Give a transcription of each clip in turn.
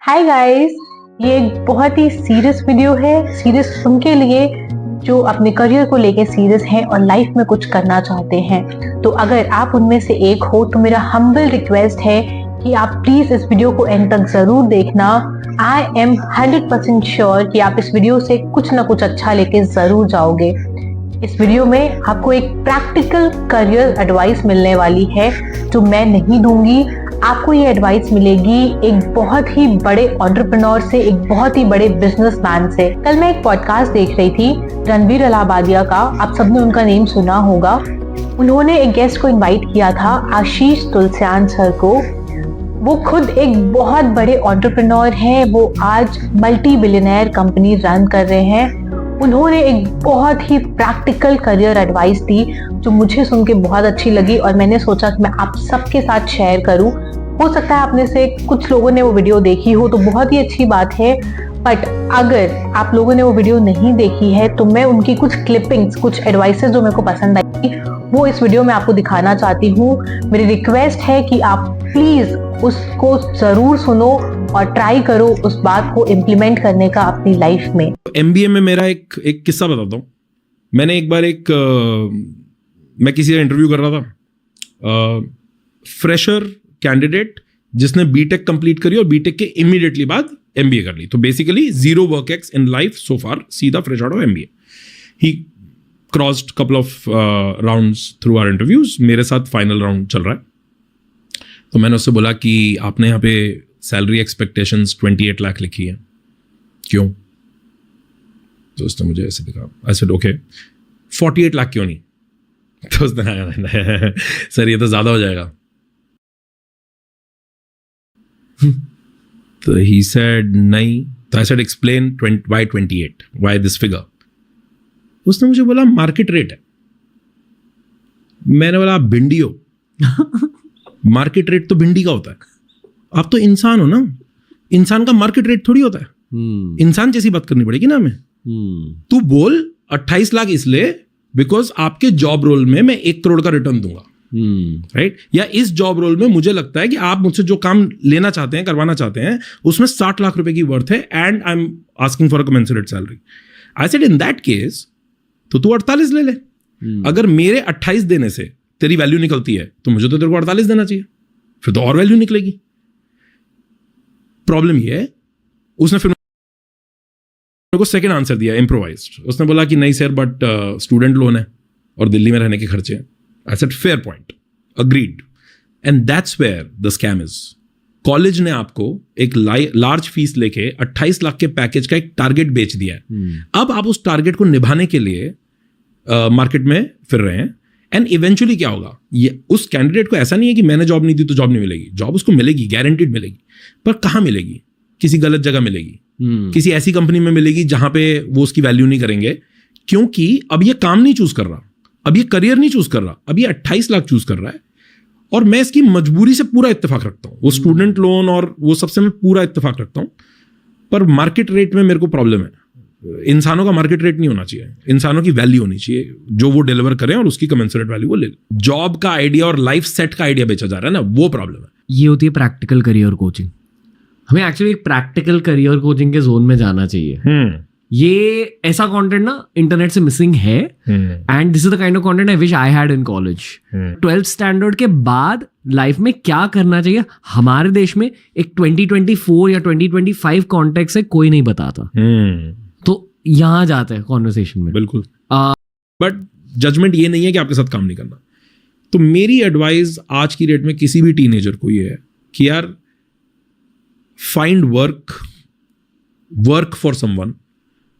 Hi guys, ये एक बहुत ही सीरियस वीडियो है। सीरियस उनके लिए जो अपने करियर को लेके सीरियस हैं और लाइफ में कुछ करना चाहते हैं। तो अगर आप उनमें से एक हो तो मेरा हम्बल रिक्वेस्ट है कि आप प्लीज इस वीडियो को एंड तक जरूर देखना। आई एम 100% श्योर कि आप इस वीडियो से कुछ ना कुछ अच्छा लेके जरूर जाओगे। इस वीडियो में आपको एक प्रैक्टिकल करियर एडवाइस मिलने वाली है जो मैं नहीं दूंगी। आपको ये एडवाइस मिलेगी एक बहुत ही बड़े एंटरप्रेन्योर से, एक बहुत ही बड़े बिजनेसमैन से। कल मैं एक पॉडकास्ट देख रही थी रणवीर अलाहाबादिया का, आप सबने उनका नेम सुना होगा। उन्होंने एक गेस्ट को इनवाइट किया था, आशीष तुलसियान सर को। वो खुद एक बहुत बड़े एंटरप्रेन्योर हैं, वो आज मल्टी बिलियनर कंपनी रन कर रहे हैं। उन्होंने एक बहुत ही प्रैक्टिकल करियर एडवाइस दी जो मुझे सुन के बहुत अच्छी लगी और मैंने सोचा कि मैं आप सबके साथ शेयर करूं। हो सकता है आपने से कुछ लोगों ने वो वीडियो देखी हो तो बहुत ही अच्छी बात है, बट अगर आप लोगों ने वो वीडियो नहीं देखी है तो मैं उनकी कुछ क्लिपिंग्स, कुछ एडवाइसेस जो मेरे को पसंद आई वो इस वीडियो में आपको दिखाना चाहती हूँ। मेरी रिक्वेस्ट है कि आप प्लीज उसको जरूर सुनो और ट्राई करो उस बात को इम्प्लीमेंट करने का अपनी लाइफ में। एमबीए में मेरा एक किस्सा बताता हूँ। मैंने एक बार मैं किसी का इंटरव्यू कर रहा था, फ्रेशर कैंडिडेट जिसने बीटेक कंप्लीट करी और बीटेक के इमीडिएटली बाद एमबीए कर ली। तो basically zero work ex in life so far, सीधा fresh out of MBA. He crossed couple of rounds through our interviews. मेरे साथ फाइनल राउंड चल रहा है। तो मैंने उससे बोला कि आपने यहाँ पे सैलरी एक्सपेक्टेशंस 28 लाख लिखी है, क्यों? तो उसने मुझे ऐसे दिखा, आई सेड ओके 48 लाख क्यों नहीं? तो उसने सर ये तो ज्यादा हो जाएगा। तो ही सेड नहीं। तो I said explain why 28, why this figure? उसने मुझे बोला मार्केट रेट है। मैंने बोला आप भिंडी हो। मार्केट रेट तो भिंडी का होता है। आप तो इंसान हो ना, इंसान का मार्केट रेट थोड़ी होता है। इंसान जैसी बात करनी पड़ेगी ना हमें। तू बोल 28 लाख इसलिए बिकॉज आपके जॉब रोल में मैं 1 करोड़ का रिटर्न दूंगा, राइट? या इस जॉब रोल में मुझे लगता है कि आप मुझसे जो काम लेना चाहते हैं, करवाना चाहते हैं, उसमें 60 लाख रुपए की वर्थ है and I am asking for a commensurate salary. I said in that case तो तू 48 ले ले। अगर मेरे 28 देने से तेरी वैल्यू निकलती है तो मुझे तो तेरे को 48 देना चाहिए, फिर तो और वैल्यू निकलेगी। प्रॉब्लम ये है, उसने फिर मेरे को सेकंड आंसर दिया इम्प्रोवाइज्ड। उसने बोला कि नहीं सर बट स्टूडेंट लोन है और दिल्ली में रहने के खर्चे हैं। I said fair point, agreed. And that's where the scam is. College ने आपको एक लार्ज फीस लेके 28 लाख के पैकेज का एक टारगेट बेच दिया है। अब आप उस टारगेट को निभाने के लिए मार्केट में फिर रहे हैं। एंड इवेंचुअली क्या होगा, ये उस कैंडिडेट को ऐसा नहीं है कि मैंने जॉब नहीं दी तो जॉब नहीं मिलेगी। जॉब उसको मिलेगी, गारंटीड मिलेगी। पर कहाँ मिलेगी? किसी गलत जगह मिलेगी, किसी ऐसी कंपनी में मिलेगी जहां पे वो उसकी वैल्यू नहीं करेंगे, क्योंकि अब ये काम नहीं चूज कर रहा, अब ये करियर नहीं चूज कर रहा, अब ये 28 लाख चूज कर रहा है। और मैं इसकी मजबूरी से पूरा इत्तेफाक रखता हूं, वो स्टूडेंट लोन और वो सबसे मैं पूरा इत्तेफाक रखता हूं। पर मार्केट रेट में मेरे को प्रॉब्लम है। इंसानों का मार्केट रेट नहीं होना चाहिए, इंसानों की वैल्यू होनी चाहिए, जो वो डिलीवर करें और उसकी कमेंसरेट वैल्यू वो ले। जॉब का आइडिया और लाइफ सेट का आइडिया बेचा जा रहा है ना, वो प्रॉब्लम है। ये होती है प्रैक्टिकल करियर कोचिंग। हमें एक्चुअली एक प्रैक्टिकल करियर कोचिंग के जोन में जाना चाहिए। ये ऐसा कंटेंट ना इंटरनेट से मिसिंग है and this is the kind of content I wish I had in college. 12th standard के बाद लाइफ में क्या करना चाहिए हमारे देश में एक 2024 या 2025 कॉन्टेक्स्ट से कोई नहीं बताता। तो यहां जाते हैं कॉन्वर्सेशन में। बिल्कुल। बट जजमेंट ये नहीं है कि आपके साथ काम नहीं करना। तो मेरी एडवाइस आज की डेट में किसी भी टीनेजर को ये है कि यार find work for someone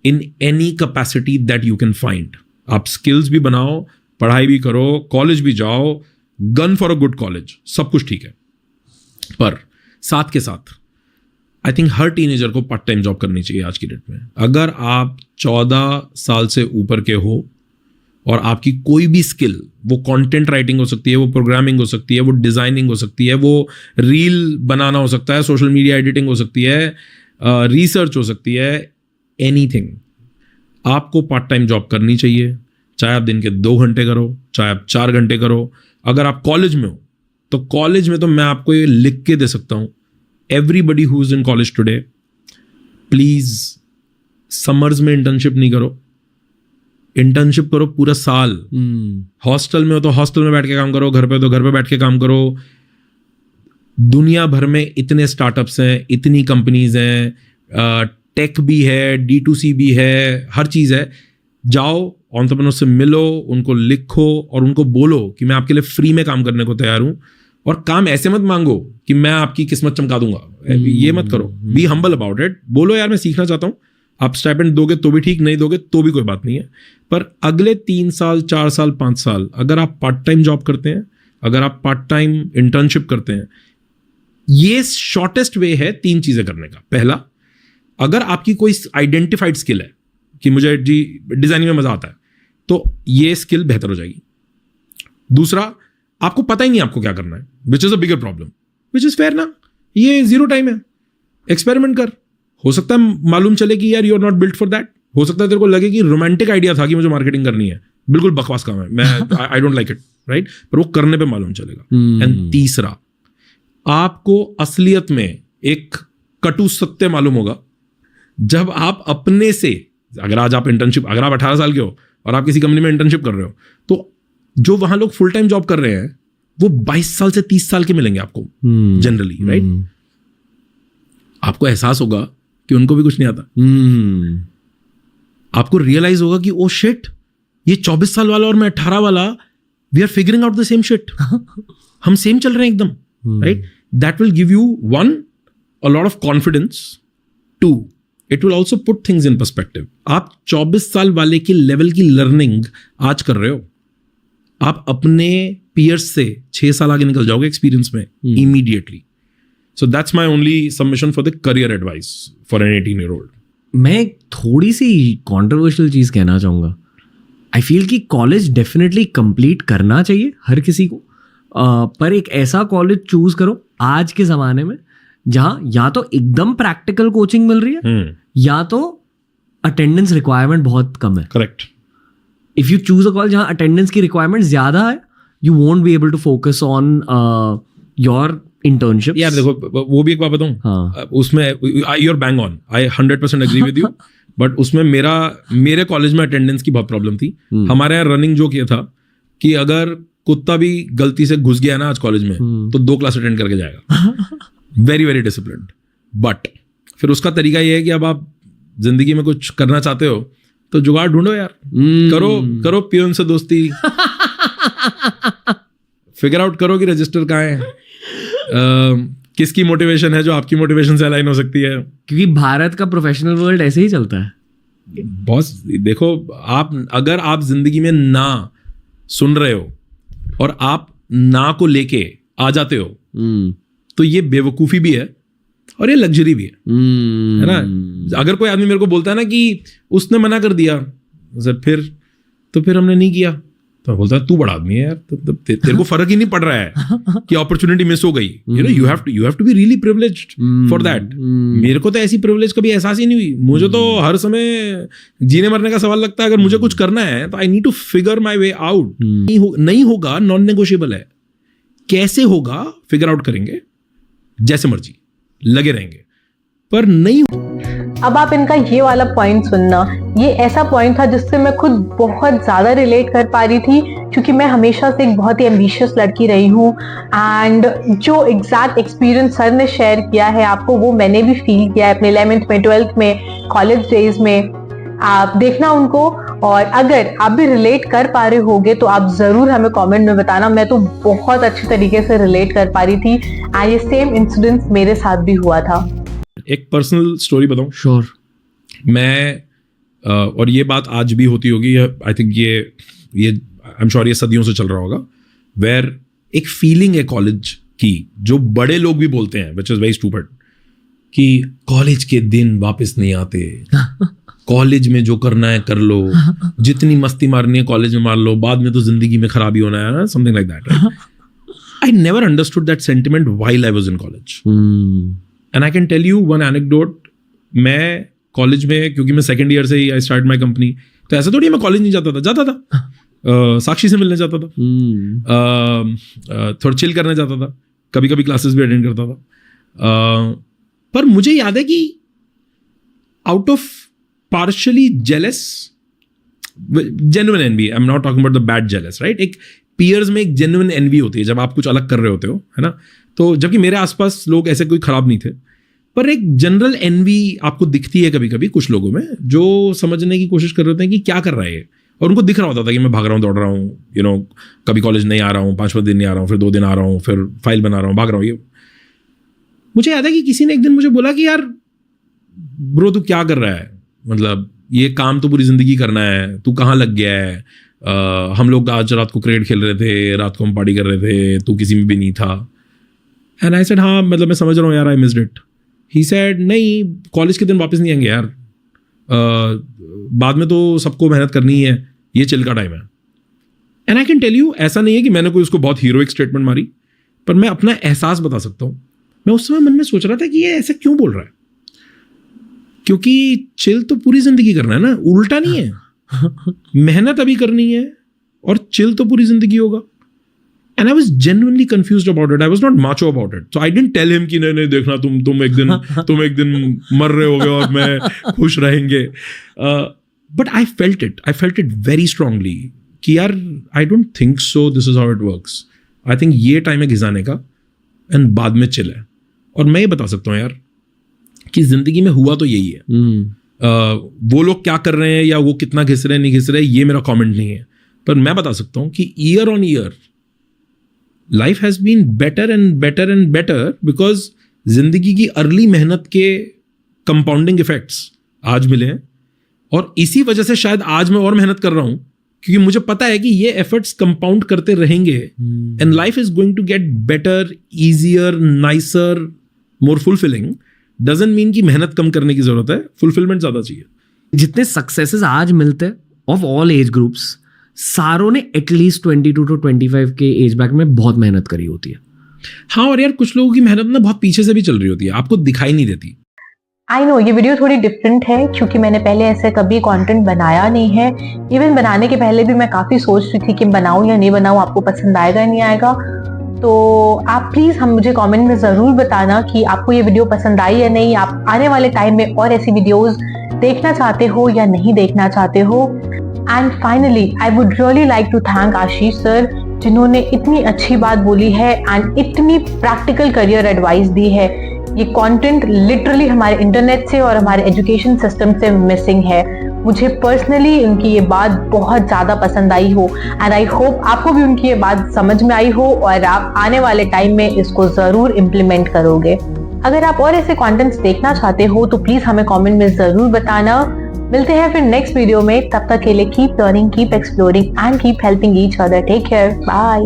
in any capacity that you can find. आप स्किल्स भी बनाओ, पढ़ाई भी करो, कॉलेज भी जाओ, gun for a good college, सब कुछ ठीक है। पर साथ के साथ आई थिंक हर टीनेजर को पार्ट टाइम जॉब करनी चाहिए आज की डेट में। अगर आप 14 साल से ऊपर के हो और आपकी कोई भी स्किल, वो कंटेंट राइटिंग हो सकती है, वो प्रोग्रामिंग हो सकती है, वो डिजाइनिंग हो सकती है, वो रील बनाना हो सकता है, सोशल मीडिया एडिटिंग हो सकती है, रिसर्च हो सकती है, एनीथिंग, आपको पार्ट टाइम जॉब करनी चाहिए। चाहे आप दिन के 2 घंटे करो, चाहे आप 4 घंटे करो। अगर आप कॉलेज में हो तो कॉलेज में तो मैं आपको ये लिख के दे सकता हूँ everybody who is in college today, please summers में इंटर्नशिप नहीं करो, इंटर्नशिप करो पूरा साल। हॉस्टल में हो तो हॉस्टल में बैठ के काम करो, घर पे तो घर पे बैठ के काम करो। दुनिया भर में इतने स्टार्टअप्स हैं, इतनी कंपनीज हैं, टेक भी है, D2C भी है, हर चीज़ है। जाओ एंटरप्रेन्योर से मिलो, उनको लिखो और उनको बोलो कि मैं आपके लिए फ्री में काम करने को तैयार हूँ। और काम ऐसे मत मांगो कि मैं आपकी किस्मत चमका दूंगा, ये मत करो। बी हम्बल अबाउट इट, बोलो यार मैं सीखना चाहता हूँ। आप स्टाइपेंड दोगे तो भी ठीक, नहीं दोगे तो भी कोई बात नहीं है। पर अगले 3 साल 4 साल 5 साल अगर आप पार्ट टाइम जॉब करते हैं, अगर आप पार्ट टाइम इंटर्नशिप करते हैं, ये शॉर्टेस्ट वे है 3 चीजें करने का। पहला, अगर आपकी कोई आइडेंटिफाइड स्किल है कि मुझे जी डिजाइनिंग में मजा आता है, तो ये स्किल बेहतर हो जाएगी। दूसरा, आपको पता ही नहीं आपको क्या करना है, which is a bigger problem, which is fair ना। ये 0 टाइम है, एक्सपेरिमेंट कर। हो सकता है मालूम चले कि यार you are not built for that. हो सकता है तेरे को लगे कि रोमांटिक आइडिया था कि मुझे मार्केटिंग करनी है, बिल्कुल बकवास काम है, मैं I don't like it, right. पर वो करने पे मालूम चलेगा। एंड तीसरा, आपको असलियत में एक कटु सत्य मालूम होगा जब आप अपने से, अगर आज आप इंटर्नशिप, अगर आप 18 साल के हो और आप किसी कंपनी में इंटर्नशिप कर रहे हो, तो जो वहां लोग फुल टाइम जॉब कर रहे हैं वो 22 साल से 30 साल के मिलेंगे आपको जनरली, राइट। आपको एहसास होगा कि उनको भी कुछ नहीं आता। आपको रियलाइज होगा कि ओ शिट, ये 24 साल वाला और मैं 18 वाला, we are figuring out the same shit. हम सेम चल रहे हैं एकदम, right. That will give you 1 a lot of confidence, 2 it will also put things in perspective। आप 24 साल वाले की लेवल की लर्निंग आज कर रहे हो, आप अपने पीयर्स से 6 साल आगे निकल जाओगे एक्सपीरियंस में immediately. So that's my only submission for the career advice for an 18-year-old। मैं थोड़ी सी कॉन्ट्रोवर्शियल चीज कहना चाहूंगा। आई फील कि कॉलेज डेफिनेटली कंप्लीट करना चाहिए हर किसी को, पर एक ऐसा कॉलेज चूज करो आज के जमाने में जहां या तो एकदम प्रैक्टिकल कोचिंग मिल रही है या तो अटेंडेंस रिक्वायरमेंट बहुत कम है। Correct. If you choose a college जहां अटेंडेंस की रिक्वायरमेंट ज्यादा है, you won't be able to focus on your internship. यार देखो, वो भी एक बात बताऊं, हाँ। उसमें you are bang on, I 100% agree with you. But उसमें मेरे कॉलेज में अटेंडेंस की बहुत प्रॉब्लम थी। हमारे यहाँ रनिंग जोक ये था कि अगर कुत्ता भी गलती से घुस गया ना आज कॉलेज में, तो 2 क्लास अटेंड करके जाएगा। Very very disciplined. बट फिर उसका तरीका ये है कि अब आप जिंदगी में कुछ करना चाहते हो तो जुगाड़ ढूंढो यार। करो पियोन से दोस्ती, फिगर आउट करो कि रजिस्टर कहाँ है, किसकी मोटिवेशन है जो आपकी मोटिवेशन से अलाइन हो सकती है। क्योंकि भारत का प्रोफेशनल वर्ल्ड ऐसे ही चलता है बॉस। देखो, अगर आप जिंदगी में ना सुन रहे हो और आप ना को लेके आ जाते हो, तो ये बेवकूफी भी है और ये लग्जरी भी है ना। अगर कोई आदमी मेरे को बोलता है ना कि उसने मना कर दिया सर, फिर हमने नहीं किया, तो मैं बोलता है तू बड़ा आदमी है यार, तेरे को फर्क ही नहीं पड़ रहा है कि अपॉर्चुनिटी मिस हो गई। You have to be really privileged for that. मेरे को तो ऐसी प्रिविलेज कभी एहसास ही नहीं हुई। मुझे तो हर समय जीने मरने का सवाल लगता है। अगर मुझे कुछ करना है तो I need to figure my way out. नहीं होगा, नॉन नेगोशिएबल है। कैसे होगा फिगर आउट करेंगे, जैसे मर्जी लगे रहेंगे, पर नहीं। अब आप इनका ये वाला पॉइंट सुनना, ये ऐसा पॉइंट था जिससे मैं खुद बहुत ज्यादा रिलेट कर पा रही थी, क्योंकि मैं हमेशा से एक बहुत ही एम्बिशियस लड़की रही हूँ। एंड जो एग्जैक्ट एक्सपीरियंस सर ने शेयर किया है आपको, वो मैंने भी फील किया है अपने 11th में, 12th में, कॉलेज डेज में। आप देखना उनको, और अगर आप भी रिलेट कर पा रहे होगे तो आप जरूर हमें कमेंट में बताना। मैं तो बहुत अच्छी तरीके से रिलेट कर पा रही थी, एंड ये सेम इंसिडेंट मेरे साथ भी हुआ था। एक पर्सनल स्टोरी बताऊं? श्योर। मैं और ये बात आज भी होती होगी, आई थिंक ये आई एम श्योर ये सदियों से चल रहा होगा, वेयर एक फीलिंग है कॉलेज की जो बड़े लोग भी बोलते हैं, व्हिच इज वेरी स्टूपिड, कि कॉलेज के दिन वापस नहीं आते। कॉलेज में जो करना है कर लो, जितनी मस्ती मारनी है कॉलेज में मार लो, बाद में तो जिंदगी में खराबी होना है ना, something like that, right? I never understood that sentiment while I was in college. And I can tell you one anecdote. मैं कॉलेज में, क्योंकि मैं सेकंड ईयर से ही आई स्टार्ट माई कंपनी, तो ऐसा थोड़ी मैं कॉलेज नहीं जाता था। साक्षी से मिलने जाता था, थोड़ा चिल करने जाता था, कभी कभी क्लासेस भी अटेंड करता था। पर मुझे याद है कि out of partially jealous, genuine envy, I am not talking about the bad jealous, right, एक पीयर्स में एक जेन्युइन एनवी होती है जब आप कुछ अलग कर रहे होते हो, है ना, तो जबकि मेरे आसपास लोग ऐसे कोई खराब नहीं थे, पर एक जनरल एनवी आपको दिखती है कभी कभी कुछ लोगों में जो समझने की कोशिश कर रहे होते हैं कि क्या कर रहा है ये, और उनको दिख रहा होता था कि मैं भाग रहा हूँ, दौड़ रहा हूँ, यू नो, कभी कॉलेज नहीं आ रहा हूँ, 5 दिन नहीं आ रहा हूँ, फिर 2 दिन आ रहा हूँ, फिर फाइल बना रहा हूँ, भाग रहा हूँ। ये मुझे याद है कि किसी ने एक दिन मुझे बोला कि यार ब्रो तू क्या कर रहा है, मतलब ये काम तो पूरी जिंदगी करना है, तू कहाँ लग गया है, हम लोग आज रात को क्रिकेट खेल रहे थे, रात को हम पार्टी कर रहे थे, तू किसी में भी नहीं था। एंड आई सेड हाँ मतलब मैं समझ रहा हूँ यार, I missed it. He said नहीं, कॉलेज के दिन वापस नहीं आएंगे यार, बाद में तो सबको मेहनत करनी है, ये चिल का टाइम है। And I can tell you, ऐसा नहीं है कि मैंने कोई उसको बहुत हीरोइक स्टेटमेंट मारी, पर मैं अपना एहसास बता सकता हूँ। मैं उस समय मन में सोच रहा था कि ये ऐसे क्यों बोल रहा है, क्योंकि चिल तो पूरी जिंदगी करना है ना, उल्टा नहीं है। मेहनत अभी करनी है और चिल तो पूरी जिंदगी होगा। And I was genuinely confused about it. I was not macho about it. So I didn't tell him कि नहीं देखना तुम एक दिन मर रहे होगे और मैं खुश रहेंगे। But I felt it. I felt it very strongly कि यार I don't think so. This is how it works. I think ये टाइम है घिसाने का and बाद में चिल है। और मैं ये बता सकता हूँ यार कि जिंदगी में हुआ तो यही है। वो लोग क्या कर रहे हैं या वो कितना घिस रहे हैं नहीं घिस रहे हैं, ये मेरा कमेंट नहीं है, पर मैं बता सकता हूँ कि year on year life has been better and better and better, because जिंदगी की अर्ली मेहनत के कंपाउंडिंग इफेक्ट्स आज मिले हैं, और इसी वजह से शायद आज मैं और मेहनत कर रहा हूं, क्योंकि मुझे पता है कि ये एफर्ट्स कंपाउंड करते रहेंगे and life is going to get better, easier, nicer, more fulfilling. Doesn't mean कि मेहनत कम करने की जरूरत है, फुलफिलमेंट ज्यादा चाहिए। जितने सक्सेसेस आज मिलते हैं ऑफ ऑल एज ग्रुप्स, सारों ने एटलीस्ट 22 to 25 के एज बैक में बहुत मेहनत करी होती है। हाँ, और यार कुछ लोगों की मेहनत ना बहुत पीछे से भी चल रही होती है, आपको दिखाई नहीं देती। आई नो ये वीडियो थोड़ी डिफरेंट है क्योंकि मैंने पहले ऐसे कभी कंटेंट बनाया नहीं है। इवन बनाने के पहले भी मैं काफी सोच रही थी कि बनाऊं या नहीं बनाऊं, आपको पसंद आएगा या नहीं आएगा। तो आप प्लीज हम मुझे कमेंट में जरूर बताना कि आपको ये वीडियो पसंद आई या नहीं, आप आने वाले टाइम में और ऐसी वीडियोस देखना चाहते हो या नहीं देखना चाहते हो। And finally I would really like to thank Ashish sir, जिन्होंने इतनी अच्छी बात बोली है एंड इतनी प्रैक्टिकल करियर एडवाइस दी है। ये कंटेंट लिटरली हमारे इंटरनेट से और हमारे एजुकेशन सिस्टम से मिसिंग है। मुझे पर्सनली उनकी ये बात बहुत ज्यादा पसंद आई हो एंड आई होप आपको भी उनकी ये बात समझ में आई हो और आप आने वाले टाइम में इसको जरूर इम्प्लीमेंट करोगे। अगर आप और ऐसे कंटेंट्स देखना चाहते हो तो प्लीज हमें कमेंट में जरूर बताना। मिलते हैं फिर नेक्स्ट वीडियो में, तब तक के लिए keep learning, keep exploring and keep helping each other. Take care, bye.